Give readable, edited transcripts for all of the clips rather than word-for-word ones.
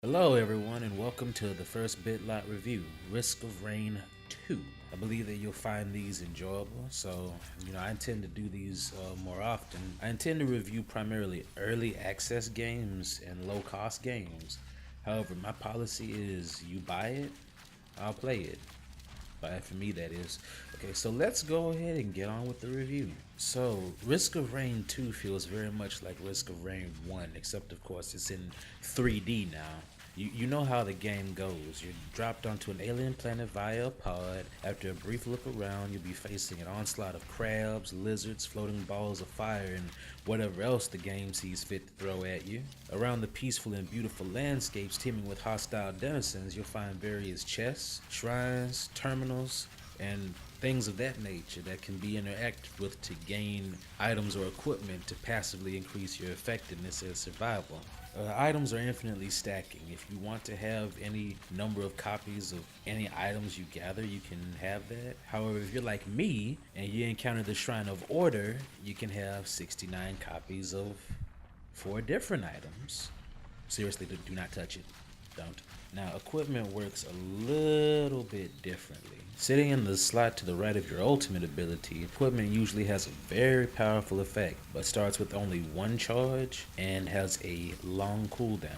Hello, everyone, and welcome to the first Bitlot review, Risk of Rain 2. I believe that you'll find these enjoyable, so I intend to do these more often. I intend to review primarily early access games and low cost games. However, my policy is you buy it, I'll play it. Buy it for me, that is. Okay, so let's go ahead and get on with the review. So, Risk of Rain 2 feels very much like Risk of Rain 1, except of course it's in 3D now. You know how the game goes. You're dropped onto an alien planet via a pod. After a brief look around, you'll be facing an onslaught of crabs, lizards, floating balls of fire, and whatever else the game sees fit to throw at you. Around the peaceful and beautiful landscapes teeming with hostile denizens, you'll find various chests, shrines, terminals, and things of that nature that can be interacted with to gain items or equipment to passively increase your effectiveness as survival. Items are infinitely stacking. If you want to have any number of copies of any items you gather, you can have that. However, if you're like me and you encounter the Shrine of Order, you can have 69 copies of 4 different items. Seriously, do not touch it. Don't. Now, equipment works a little bit differently. Sitting in the slot to the right of your ultimate ability, equipment usually has a very powerful effect, but starts with only one charge and has a long cooldown,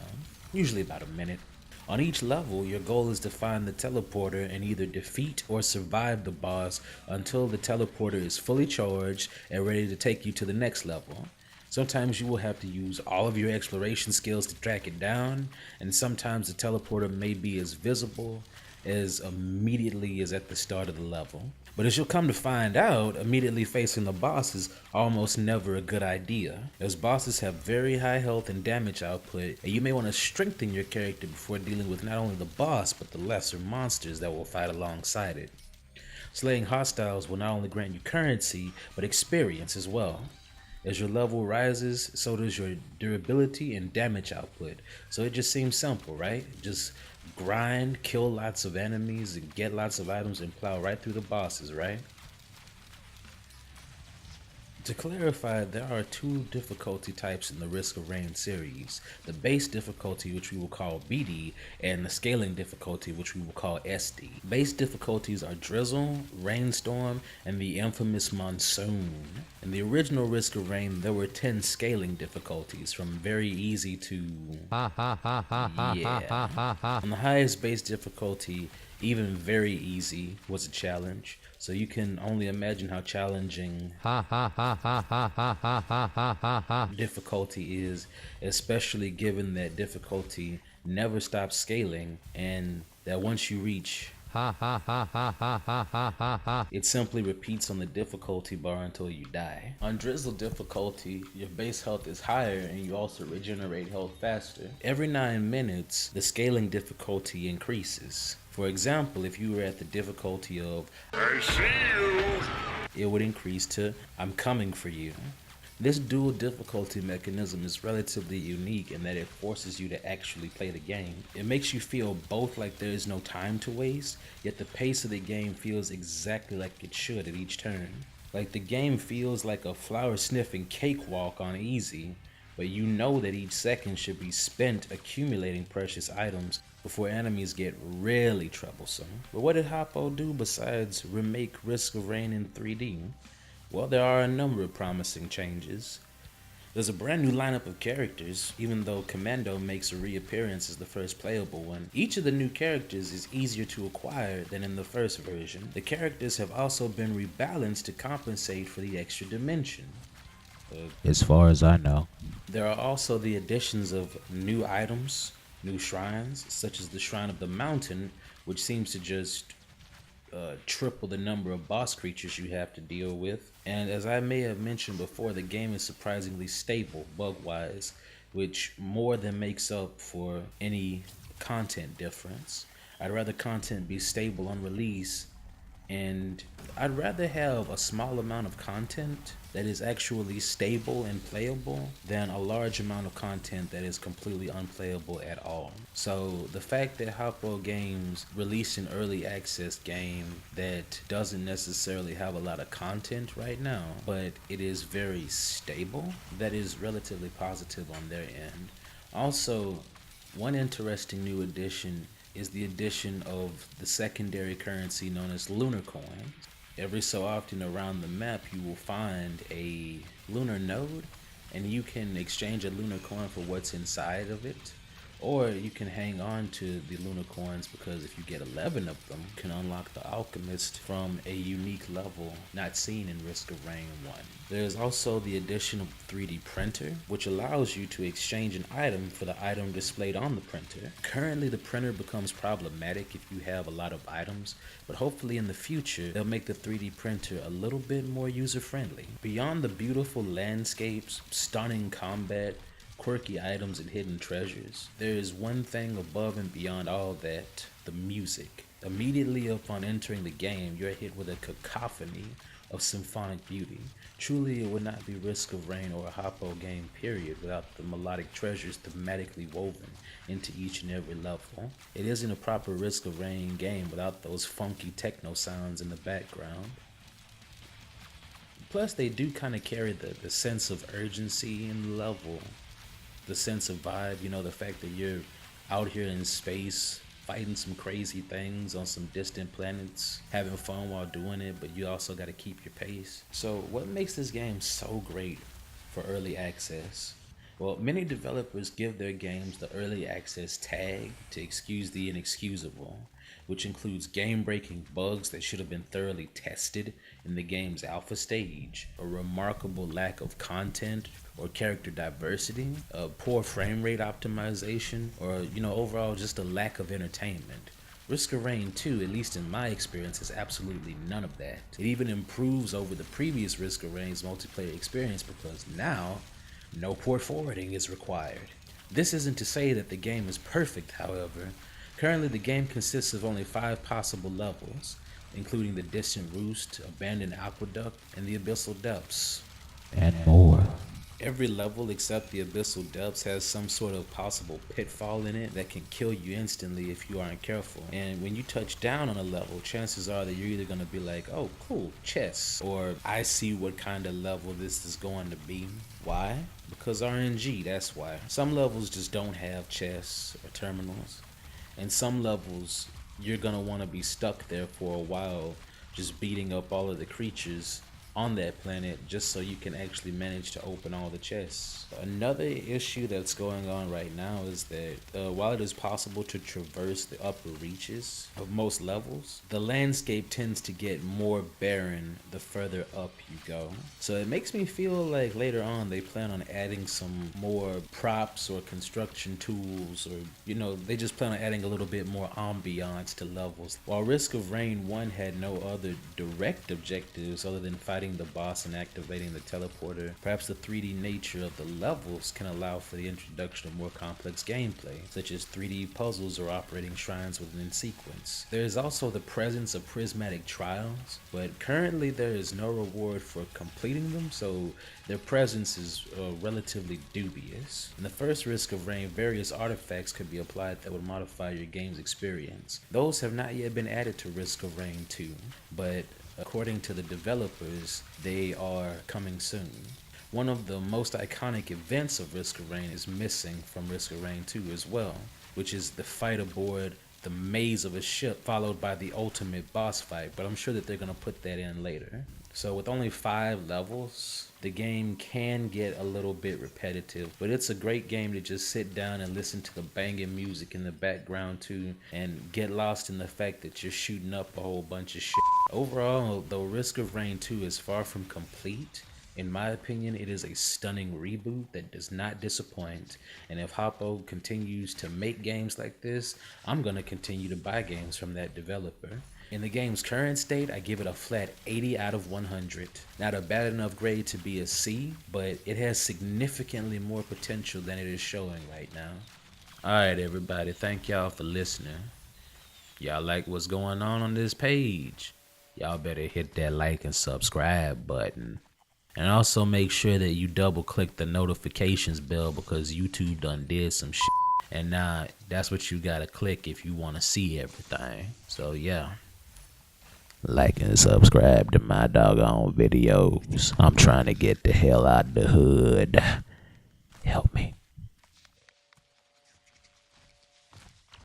usually about a minute. On each level, your goal is to find the teleporter and either defeat or survive the boss until the teleporter is fully charged and ready to take you to the next level. Sometimes you will have to use all of your exploration skills to track it down, and sometimes the teleporter may be as visible as immediately as at the start of the level. But as you'll come to find out, immediately facing the boss is almost never a good idea, as bosses have very high health and damage output, and you may want to strengthen your character before dealing with not only the boss, but the lesser monsters that will fight alongside it. Slaying hostiles will not only grant you currency, but experience as well. As your level rises, so does your durability and damage output. So it just seems simple, right? Just grind, kill lots of enemies, and get lots of items and plow right through the bosses, right? To clarify, there are 2 difficulty types in the Risk of Rain series: the base difficulty, which we will call BD, and the scaling difficulty, which we will call SD. Base difficulties are Drizzle, Rainstorm, and the infamous Monsoon. In the original Risk of Rain, there were 10 scaling difficulties, from very easy to yeah. On the highest base difficulty, even very easy was a challenge, so you can only imagine how challenging difficulty is, especially given that difficulty never stops scaling and that once you reach it simply repeats on the difficulty bar until you die. On Drizzle difficulty, your base health is higher and you also regenerate health faster. Every 9 minutes, the scaling difficulty increases. For example, if you were at the difficulty of I see you, it would increase to I'm coming for you. This dual difficulty mechanism is relatively unique in that it forces you to actually play the game. It makes you feel both like there is no time to waste, yet the pace of the game feels exactly like it should at each turn. Like the game feels like a flower sniffing cakewalk on easy, but you know that each second should be spent accumulating precious items before enemies get really troublesome. But what did Hoppo do besides remake Risk of Rain in 3D? Well, there are a number of promising changes. There's a brand new lineup of characters, even though Commando makes a reappearance as the first playable one. Each of the new characters is easier to acquire than in the first version. The characters have also been rebalanced to compensate for the extra dimension. As far as I know. There are also the additions of new items, new shrines, such as the Shrine of the Mountain, which seems to just triple the number of boss creatures you have to deal with. And as I may have mentioned before, the game is surprisingly stable bug-wise, which more than makes up for any content difference. I'd rather content be stable on release, and I'd rather have a small amount of content that is actually stable and playable than a large amount of content that is completely unplayable at all. So the fact that Hoppo Games released an early access game that doesn't necessarily have a lot of content right now, but it is very stable, that is relatively positive on their end. Also, One interesting new addition is the addition of the secondary currency known as lunar coins. Every so often around the map, you will find a lunar node, and you can exchange a lunar coin for what's inside of it. Or you can hang on to the lunar coins because if you get 11 of them, you can unlock the alchemist from a unique level not seen in Risk of Rain 1. There's also the addition of 3D printer, which allows you to exchange an item for the item displayed on the printer. Currently, the printer becomes problematic if you have a lot of items, but hopefully in the future, they'll make the 3D printer a little bit more user-friendly. Beyond the beautiful landscapes, stunning combat, quirky items and hidden treasures, there is one thing above and beyond all that: the music. Immediately upon entering the game, you're hit with a cacophony of symphonic beauty. Truly, it would not be Risk of Rain or a Hoppo game period without the melodic treasures thematically woven into each and every level. It isn't a proper Risk of Rain game without those funky techno sounds in the background. Plus, they do kind of carry the sense of urgency in the level, the sense of vibe, the fact that you're out here in space fighting some crazy things on some distant planets, having fun while doing it, but you also got to keep your pace. So what makes this game so great for early access? Well, many developers give their games the early access tag to excuse the inexcusable, which includes game-breaking bugs that should have been thoroughly tested in the game's alpha stage, a remarkable lack of content or character diversity, a poor frame rate optimization, or overall just a lack of entertainment. Risk of Rain 2, at least in my experience, has absolutely none of that. It even improves over the previous Risk of Rain's multiplayer experience because now, no port forwarding is required. This isn't to say that the game is perfect, however. Currently, the game consists of only 5 possible levels, including the Distant Roost, Abandoned Aqueduct, and the Abyssal Depths, and more. Every level except the Abyssal Depths has some sort of possible pitfall in it that can kill you instantly if you aren't careful. And when you touch down on a level, chances are that you're either going to be like, oh cool, chess, or I see what kind of level this is going to be. Why? Because RNG, that's why. Some levels just don't have chests or terminals, and some levels you're going to want to be stuck there for a while just beating up all of the creatures on that planet just so you can actually manage to open all the chests. Another issue that's going on right now is that while it is possible to traverse the upper reaches of most levels, the landscape tends to get more barren the further up you go. So it makes me feel like later on they plan on adding some more props or construction tools, or they just plan on adding a little bit more ambiance to levels. While Risk of Rain 1 had no other direct objectives other than fighting the boss and activating the teleporter, perhaps the 3D nature of the levels can allow for the introduction of more complex gameplay, such as 3D puzzles or operating shrines within sequence. There is also the presence of prismatic trials, but currently there is no reward for completing them, so their presence is relatively dubious. In the first Risk of Rain, various artifacts could be applied that would modify your game's experience. Those have not yet been added to Risk of Rain 2, but according to the developers, they are coming soon. One of the most iconic events of Risk of Rain is missing from Risk of Rain 2 as well, which is the fight aboard the maze of a ship followed by the ultimate boss fight, but I'm sure that they're going to put that in later. So with only 5 levels, the game can get a little bit repetitive, but it's a great game to just sit down and listen to the banging music in the background too, and get lost in the fact that you're shooting up a whole bunch of shit. Overall, though Risk of Rain 2 is far from complete, in my opinion, it is a stunning reboot that does not disappoint, and if Hoppo continues to make games like this, I'm going to continue to buy games from that developer. In the game's current state, I give it a flat 80 out of 100. Not a bad enough grade to be a C, but it has significantly more potential than it is showing right now. Alright everybody, thank y'all for listening. Y'all like what's going on this page? Y'all better hit that like and subscribe button. And also make sure that you double click the notifications bell because YouTube done did some shit. And now that's what you gotta click if you wanna see everything. So yeah. Like and subscribe to my doggone videos. I'm trying to get the hell out the hood. Help me.